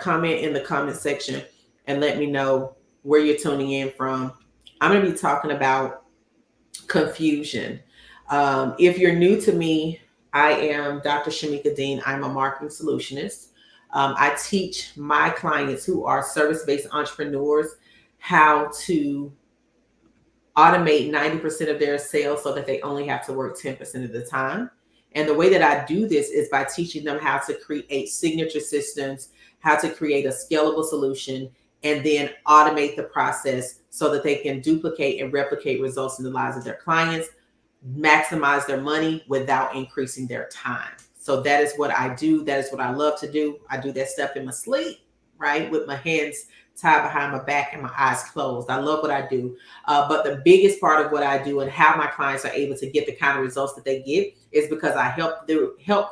comment in the comment section and let me know where you're tuning in from. I'm going to be talking about confusion. If you're new to me, I am Dr. Shamika Dean. I'm a marketing solutionist. I teach my clients who are service based entrepreneurs how to automate 90% of their sales so that they only have to work 10% of the time. And the way that I do this is by teaching them how to create signature systems, how to create a scalable solution, and then automate the process so that they can duplicate and replicate results in the lives of their clients, maximize their money without increasing their time. So that is what I do. That is what I love to do. I do that stuff in my sleep, right? With my hands tied behind my back and my eyes closed. I love what I do. But the biggest part of what I do and how my clients are able to get the kind of results that they get is because I help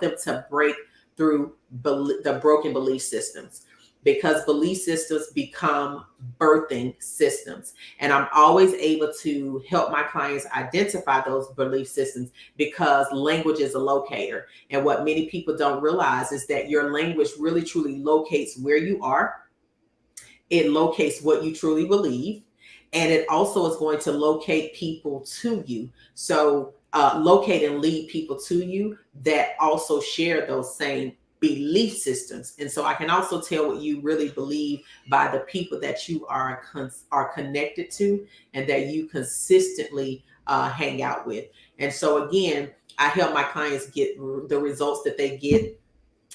them to break through the broken belief systems, because belief systems become birthing systems. And I'm always able to help my clients identify those belief systems because language is a locator. And what many people don't realize is that your language really truly locates where you are. It locates what you truly believe. And it also is going to locate people to you. So locate and lead people to you that also share those same belief systems. And so I can also tell what you really believe by the people that you are connected to and that you consistently hang out with. And so again, I help my clients get the results that they get,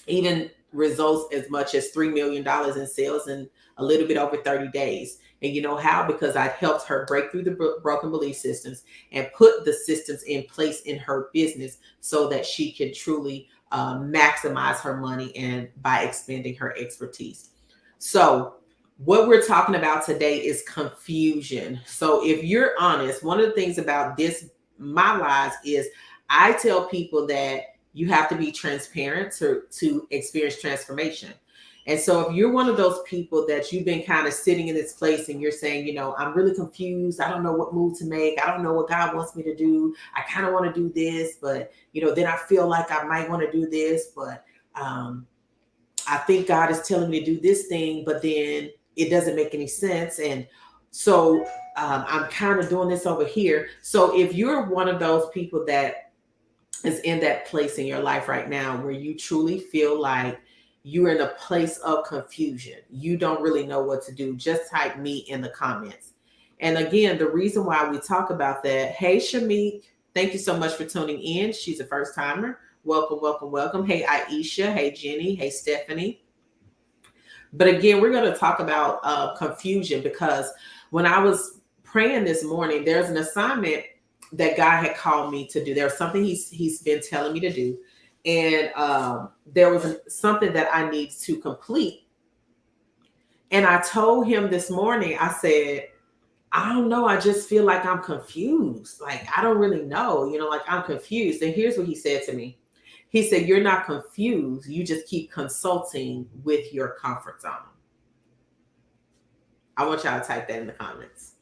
even results as much as $3 million in sales in a little bit over 30 days. And you know how? Because I helped her break through the broken belief systems and put the systems in place in her business so that she can truly maximize her money and by expanding her expertise. So what we're talking about today is confusion. So if you're honest, one of the things about my lives is I tell people that you have to be transparent to experience transformation. And so if you're one of those people that you've been kind of sitting in this place and you're saying, I'm really confused. I don't know what move to make. I don't know what God wants me to do. I kind of want to do this, but, then I feel like I might want to do this, but I think God is telling me to do this thing, but then it doesn't make any sense. And so I'm kind of doing this over here. So if you're one of those people that is in that place in your life right now where you truly feel like you're in a place of confusion, you don't really know what to do, just type me in the comments. And again, the reason why we talk about that, hey, Shamik, thank you so much for tuning in. She's a first timer. Welcome, welcome, welcome. Hey, Aisha. Hey, Jenny. Hey, Stephanie. But again, we're going to talk about confusion because when I was praying this morning, there's an assignment that God had called me to do. There was something he's been telling me to do. And there was something that I need to complete. And I told him this morning, I said, I don't know. I just feel like I'm confused. Like, I don't really know, like I'm confused. And here's what he said to me. He said, you're not confused. You just keep consulting with your comfort zone. I want y'all to type that in the comments.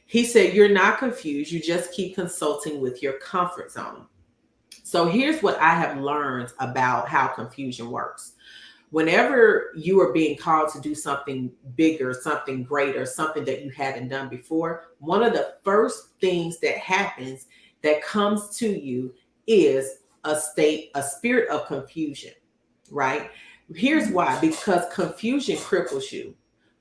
He said, you're not confused. You just keep consulting with your comfort zone. So here's what I have learned about how confusion works. Whenever you are being called to do something bigger, something greater, something that you hadn't done before, one of the first things that happens that comes to you is a spirit of confusion, right? Here's why, because confusion cripples you.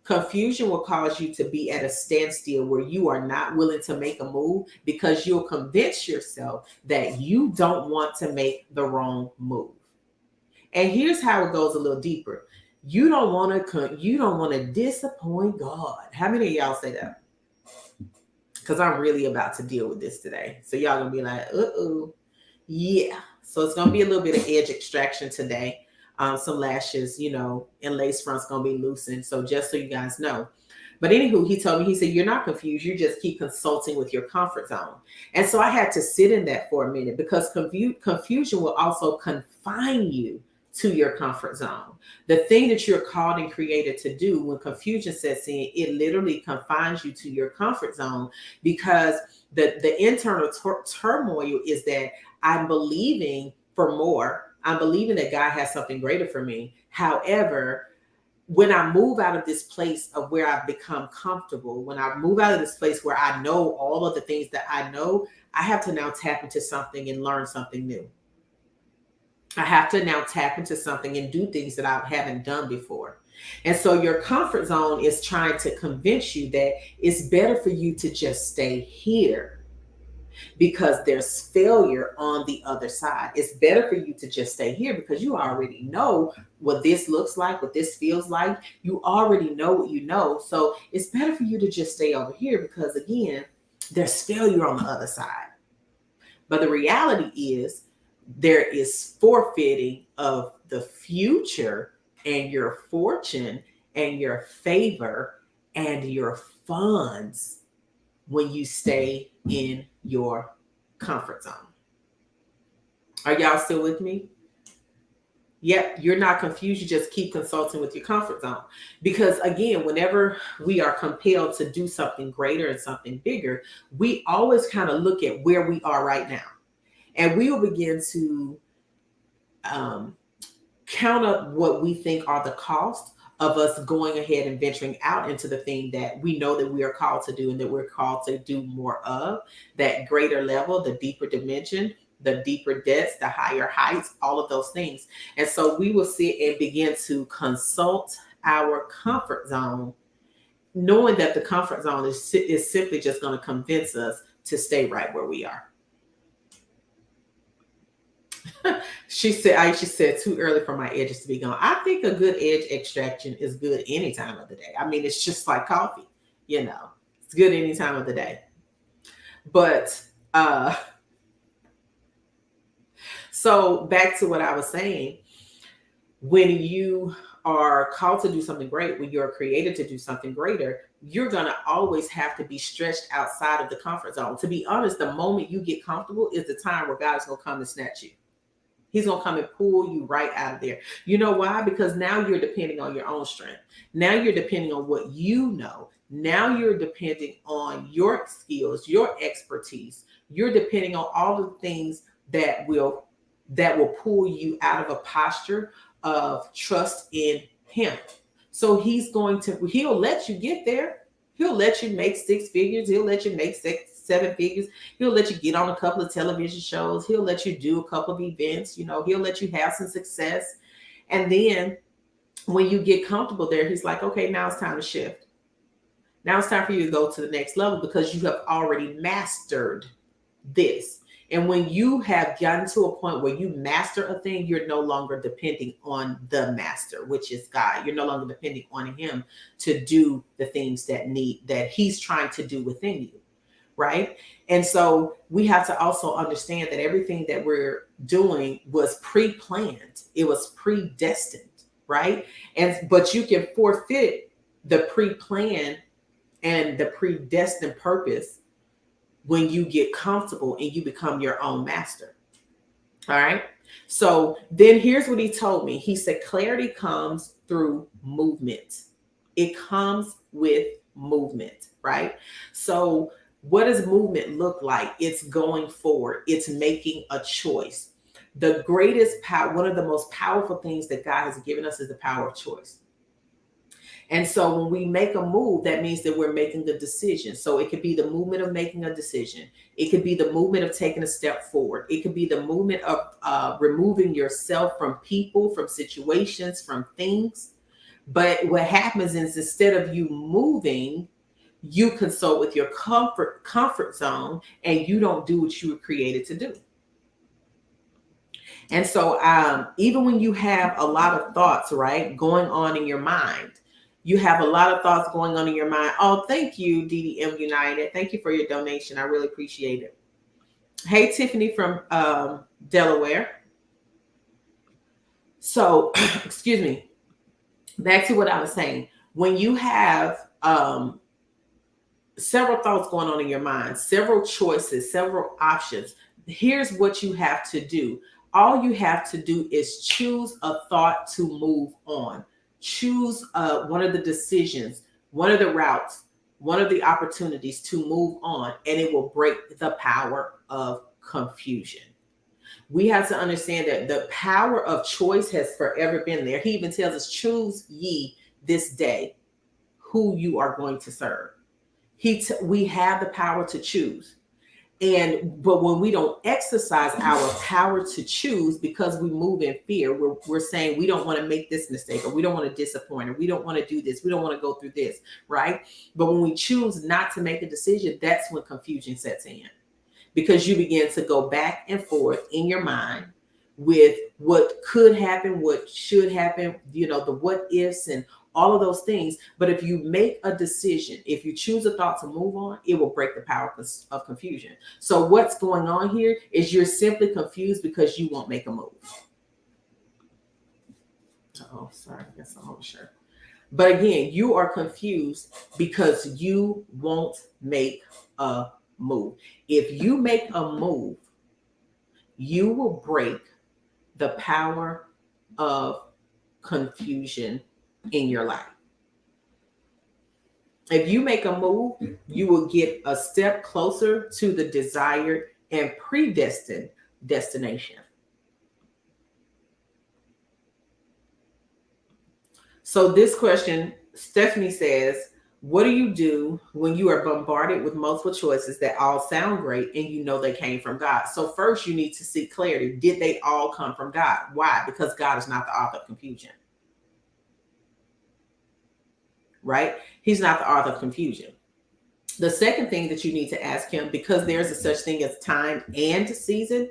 Confusion will cause you to be at a standstill where you are not willing to make a move because you'll convince yourself that you don't want to make the wrong move. And here's how it goes a little deeper. You don't want to disappoint God. How many of y'all say that? Because I'm really about to deal with this today. So y'all gonna be like, yeah. So it's gonna be a little bit of edge extraction today. Some lashes, and lace front's gonna be loosened. So just so you guys know. But anywho, he told me, he said, you're not confused. You just keep consulting with your comfort zone. And so I had to sit in that for a minute because confusion will also confine you to your comfort zone. The thing that you're called and created to do, when confusion sets in, it literally confines you to your comfort zone because the internal turmoil is that I'm believing for more. I'm believing that God has something greater for me. However, when I move out of this place of where I've become comfortable, when I move out of this place where I know all of the things that I know, I have to now tap into something and learn something new. I have to now tap into something and do things that I haven't done before. And so your comfort zone is trying to convince you that it's better for you to just stay here because there's failure on the other side. It's better for you to just stay here because you already know what this looks like, what this feels like. You already know what you know. So it's better for you to just stay over here because, again, there's failure on the other side. But the reality is, there is forfeiting of the future and your fortune and your favor and your funds when you stay in your comfort zone. Are y'all still with me? Yep, you're not confused. You just keep consulting with your comfort zone. Because again, whenever we are compelled to do something greater and something bigger, we always kind of look at where we are right now. And we will begin to count up what we think are the costs of us going ahead and venturing out into the thing that we know that we are called to do and that we're called to do more of, that greater level, the deeper dimension, the deeper depths, the higher heights, all of those things. And so we will sit and begin to consult our comfort zone, knowing that the comfort zone is simply just going to convince us to stay right where we are. Aisha said, too early for my edges to be gone. I think a good edge extraction is good any time of the day. I mean, it's just like coffee, it's good any time of the day. But so back to what I was saying, when you are called to do something great, when you're created to do something greater, you're going to always have to be stretched outside of the comfort zone. To be honest, the moment you get comfortable is the time where God is going to come and snatch you. He's going to come and pull you right out of there. You know why? Because now you're depending on your own strength. Now you're depending on what you know. Now you're depending on your skills, your expertise. You're depending on all the things that will pull you out of a posture of trust in him. So he'll let you get there. He'll let you make 6 figures. He'll let you make 7 figures. He'll let you get on a couple of television shows. He'll let you do a couple of events. He'll let you have some success. And then when you get comfortable there, he's like, okay, now it's time to shift. Now it's time for you to go to the next level because you have already mastered this. And when you have gotten to a point where you master a thing, you're no longer depending on the master, which is God. You're no longer depending on him to do the things that he's trying to do within you. Right. And so we have to also understand that everything that we're doing was pre-planned. It was predestined. Right. But you can forfeit the pre-plan and the predestined purpose when you get comfortable and you become your own master. All right. So then here's what he told me. He said, clarity comes through movement. It comes with movement. Right. So what does movement look like? It's going forward. It's making a choice. The greatest power, one of the most powerful things that God has given us is the power of choice. And so when we make a move, that means that we're making a decision. So it could be the movement of making a decision. It could be the movement of taking a step forward. It could be the movement of removing yourself from people, from situations, from things. But what happens is instead of you moving, you consult with your comfort zone and you don't do what you were created to do. And so even when you have a lot of thoughts, right, going on in your mind, you have a lot of thoughts going on in your mind. Oh, thank you, DDM United. Thank you for your donation. I really appreciate it. Hey, Tiffany from Delaware. So, excuse me. Back to what I was saying. When you have several thoughts going on in your mind, several choices, several options, here's what you have to do. All you have to do is choose a thought to move on. Choose one of the decisions, one of the routes, one of the opportunities to move on, and it will break the power of confusion. We have to understand that the power of choice has forever been there. He even tells us, choose ye this day who you are going to serve. We have the power to choose. But when we don't exercise our power to choose because we move in fear, we're saying we don't want to make this mistake, or we don't want to disappoint, or we don't want to do this, we don't want to go through this, right? But when we choose not to make a decision, that's when confusion sets in, because you begin to go back and forth in your mind with what could happen, what should happen, the what ifs and all of those things. But if you make a decision, if you choose a thought to move on, it will break the power of confusion. So what's going on here is you're simply confused because you won't make a move. Oh, sorry, I guess I'm sure. But again, you are confused because you won't make a move. If you make a move, you will break the power of confusion in your life. If you make a move, you will get a step closer to the desired and predestined destination. So this question, Stephanie says, what do you do when you are bombarded with multiple choices that all sound great and you know they came from God? So first you need to seek clarity. Did they all come from God? Why? Because God is not the author of confusion. Right? He's not the author of confusion. The second thing that you need to ask him, because there's a such thing as time and season.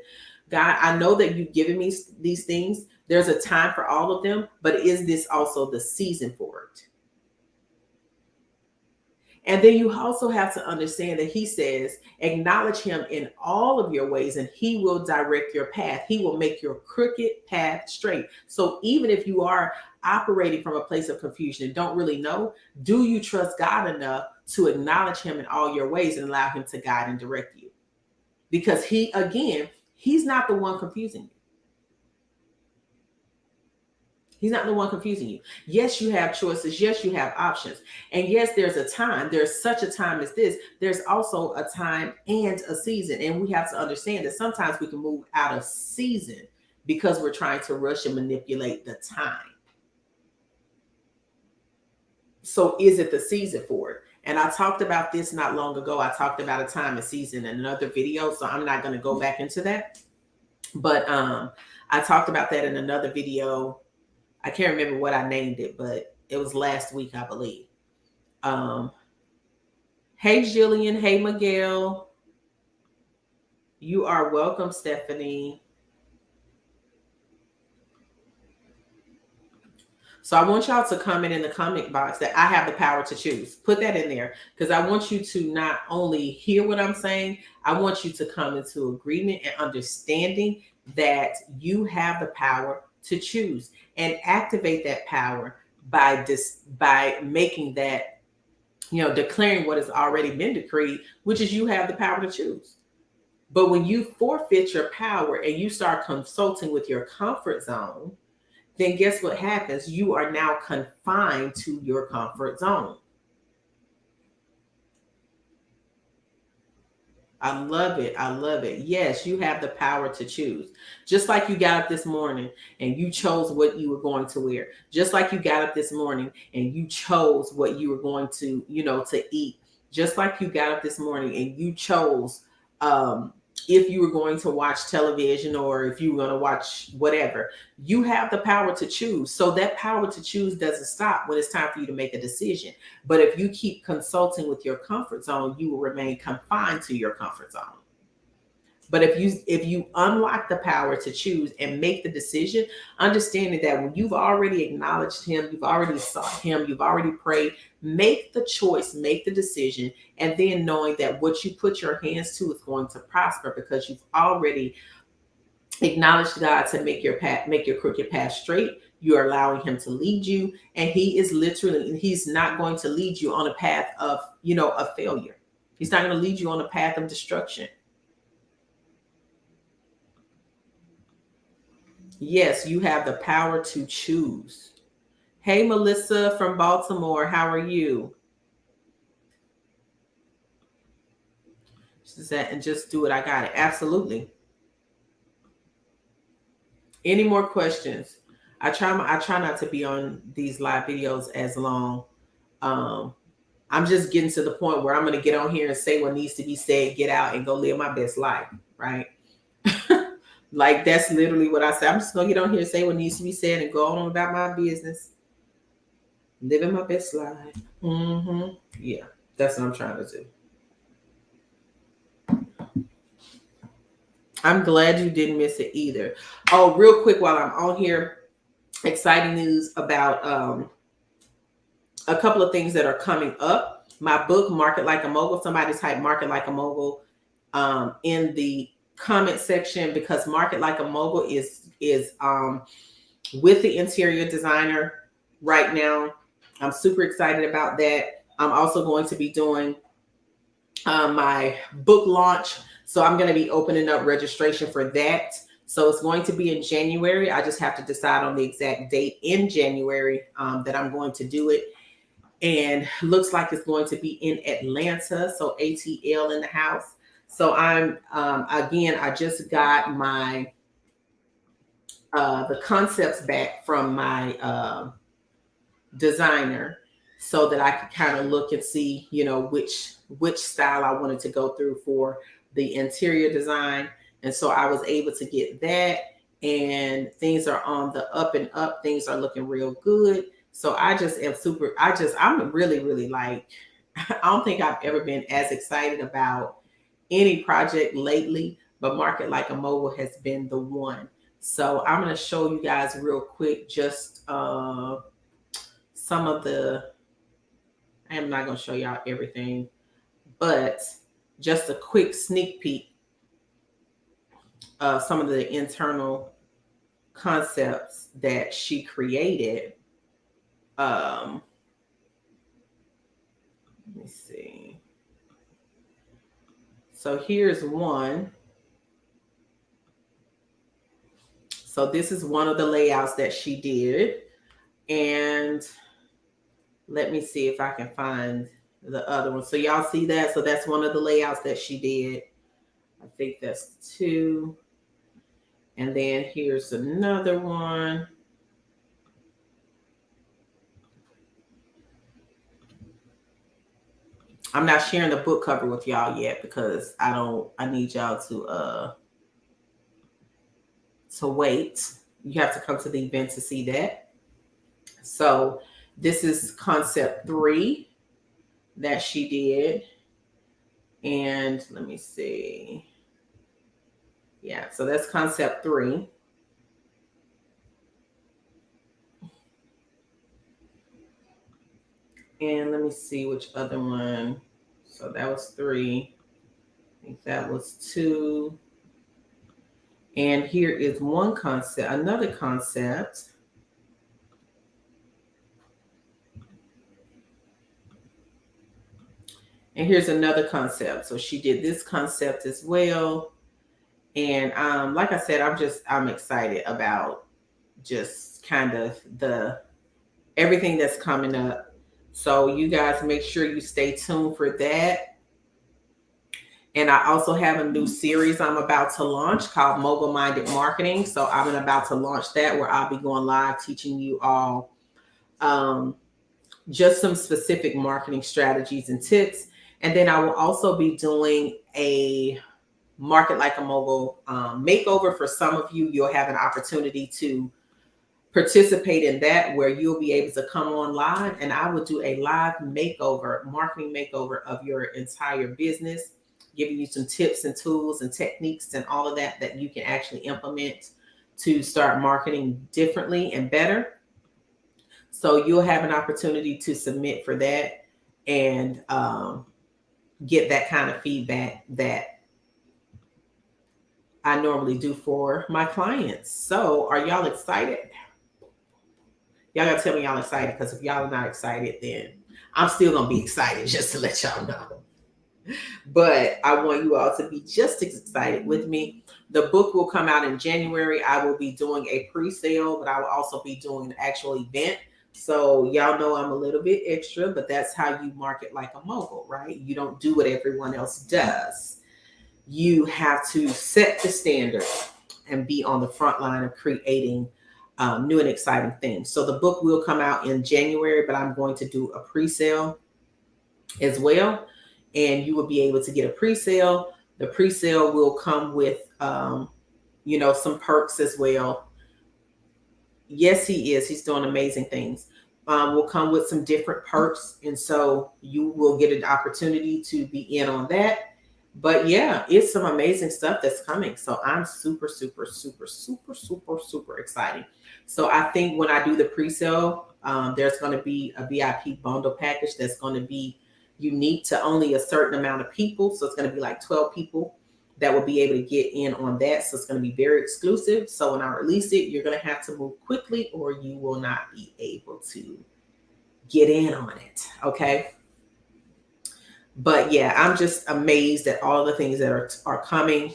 God, I know that you've given me these things. There's a time for all of them, but is this also the season for it? And then you also have to understand that he says, acknowledge him in all of your ways and he will direct your path. He will make your crooked path straight. So even if you are operating from a place of confusion and don't really know, do you trust God enough to acknowledge him in all your ways and allow him to guide and direct you? Because he's not the one confusing you. He's not the one confusing you. Yes, you have choices. Yes, you have options. And yes, there's a time. There's such a time as this. There's also a time and a season. And we have to understand that sometimes we can move out of season because we're trying to rush and manipulate the time. So is it the season for it? And I talked about this not long ago. I talked about a time and season in another video. So I'm not going to go back into that. But I talked about that in another video. I can't remember what I named it, but it was last week, I believe. Hey, Jillian. Hey, Miguel. You are welcome, Stephanie. So I want y'all to comment in the comment box that I have the power to choose. Put that in there because I want you to not only hear what I'm saying, I want you to come into agreement and understanding that you have the power to choose and activate that power by making that, declaring what has already been decreed, which is you have the power to choose. But when you forfeit your power and you start consulting with your comfort zone, then guess what happens? You are now confined to your comfort zone. I love it. I love it. Yes, you have the power to choose. Just like you got up this morning and you chose what you were going to wear. Just like you got up this morning and you chose what you were going to, to eat. Just like you got up this morning and you chose if you were going to watch television or if you were going to watch whatever. You have the power to choose. So that power to choose doesn't stop when it's time for you to make a decision. But if you keep consulting with your comfort zone, you will remain confined to your comfort zone. But if you unlock the power to choose and make the decision, understanding that when you've already acknowledged him, you've already sought him, you've already prayed, make the choice, make the decision, and then knowing that what you put your hands to is going to prosper because you've already acknowledged God to make your crooked path straight. You're allowing him to lead you, and he's not going to lead you on a path of, a failure. He's not going to lead you on a path of destruction. Yes, you have the power to choose. Hey, Melissa from Baltimore, how are you? She said, and just do it. I got it. Absolutely. Any more questions? I try not to be on these live videos as long. Um, I'm just getting to the point where I'm going to get on here and say what needs to be said, get out and go live my best life, right? Like that's literally what I say. I'm just going to get on here and say what needs to be said and go on about my business, living my best life. Yeah, that's what I'm trying to do. I'm glad you didn't miss it either. Oh, real quick while I'm on here, exciting news about a couple of things that are coming up. My book, Market Like a Mogul. Somebody type Market Like a Mogul in the comment section, because Market Like a Mogul is with the interior designer right now. I'm super excited about that. I'm also going to be doing my book launch. So I'm going to be opening up registration for that. So it's going to be in January. I just have to decide on the exact date in January that I'm going to do it. And looks like it's going to be in Atlanta. So ATL in the house. So I'm, again, I just got my, the concepts back from my designer so that I could kind of look and see, you know, which style I wanted to go through for the interior design. And so I was able to get that, and things are on the up and up. Things are looking real good. So I just am I'm really, really like, I don't think I've ever been as excited about any project lately, but Market Like a Mogul has been the one. So I'm going to show you guys real quick just some of the, I am not going to show y'all everything, but just a quick sneak peek of some of the internal concepts that she created. Let me see. So here's one. So this is one of the layouts that she did. And let me see if I can find the other one. So y'all see that? So that's one of the layouts that she did. I think that's two. And then here's another one. I'm not sharing the book cover with y'all yet because I need y'all to wait. You have to come to the event to see that. So this is concept 3 that she did. And let me see. Yeah, so that's concept 3. And let me see which other one. So that was 3. I think that was 2. And here is one concept, another concept. And here's another concept. So she did this concept as well. And like I said, I'm excited about just kind of everything that's coming up. So you guys make sure you stay tuned for that. And I also have a new series I'm about to launch called Mogul Minded Marketing. So I'm about to launch that, where I'll be going live teaching you all just some specific marketing strategies and tips. And then I will also be doing a Market Like a Mogul makeover. For some of you, you'll have an opportunity to participate in that, where you'll be able to come on live and I will do a live makeover, marketing makeover of your entire business, giving you some tips and tools and techniques and all of that you can actually implement to start marketing differently and better. So you'll have an opportunity to submit for that and get that kind of feedback that I normally do for my clients. So are y'all excited? Y'all gotta tell me y'all excited, because if y'all are not excited, then I'm still gonna be excited, just to let y'all know. But I want you all to be just as excited with me. The book will come out in January. I will be doing a pre-sale, but I will also be doing an actual event. So y'all know I'm a little bit extra, but that's how you market like a mogul, right? You don't do what everyone else does. You have to set the standard and be on the front line of creating new and exciting things. So the book will come out in January, but I'm going to do a pre-sale as well. And you will be able to get a pre-sale. The pre-sale will come with, some perks as well. Yes, he is. He's doing amazing things. Will come with some different perks. And so you will get an opportunity to be in on that. But yeah, it's some amazing stuff that's coming. So I'm super, super, super, super, super, super excited. So I think when I do the pre-sale, there's going to be a VIP bundle package that's going to be unique to only a certain amount of people. So it's going to be like 12 people that will be able to get in on that. So it's going to be very exclusive. So when I release it, you're going to have to move quickly or you will not be able to get in on it. Okay. But yeah, I'm just amazed at all the things that are coming.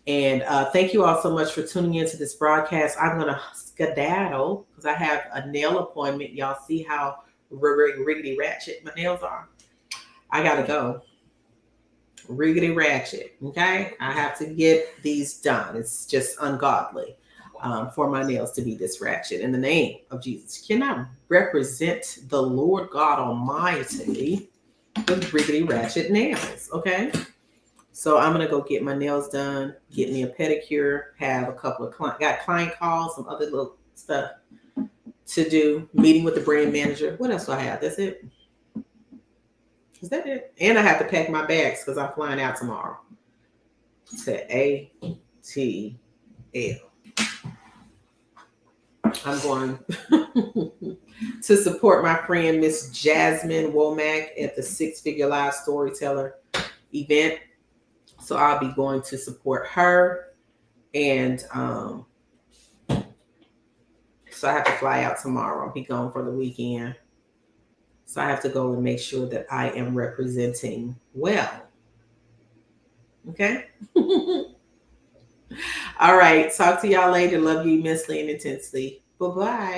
And thank you all so much for tuning into this broadcast. I'm going to skedaddle because I have a nail appointment. Y'all see how riggedy ratchet my nails are. I got to go. Riggedy ratchet. Okay. I have to get these done. It's just ungodly for my nails to be this ratchet. In the name of Jesus, can I represent the Lord God Almighty with riggedy ratchet nails? Okay. So I'm going to go get my nails done, get me a pedicure, have a couple of client calls, some other little stuff to do, meeting with the brand manager. What else do I have? That's it. Is that it? And I have to pack my bags because I'm flying out tomorrow to ATL. I'm going to support my friend Miss Jasmine Womack at the Six Figure Live Storyteller event. So I'll be going to support her. And so I have to fly out tomorrow. I'll be gone for the weekend. So I have to go and make sure that I am representing well. Okay. All right. Talk to y'all later. Love you immensely and intensely. Bye-bye.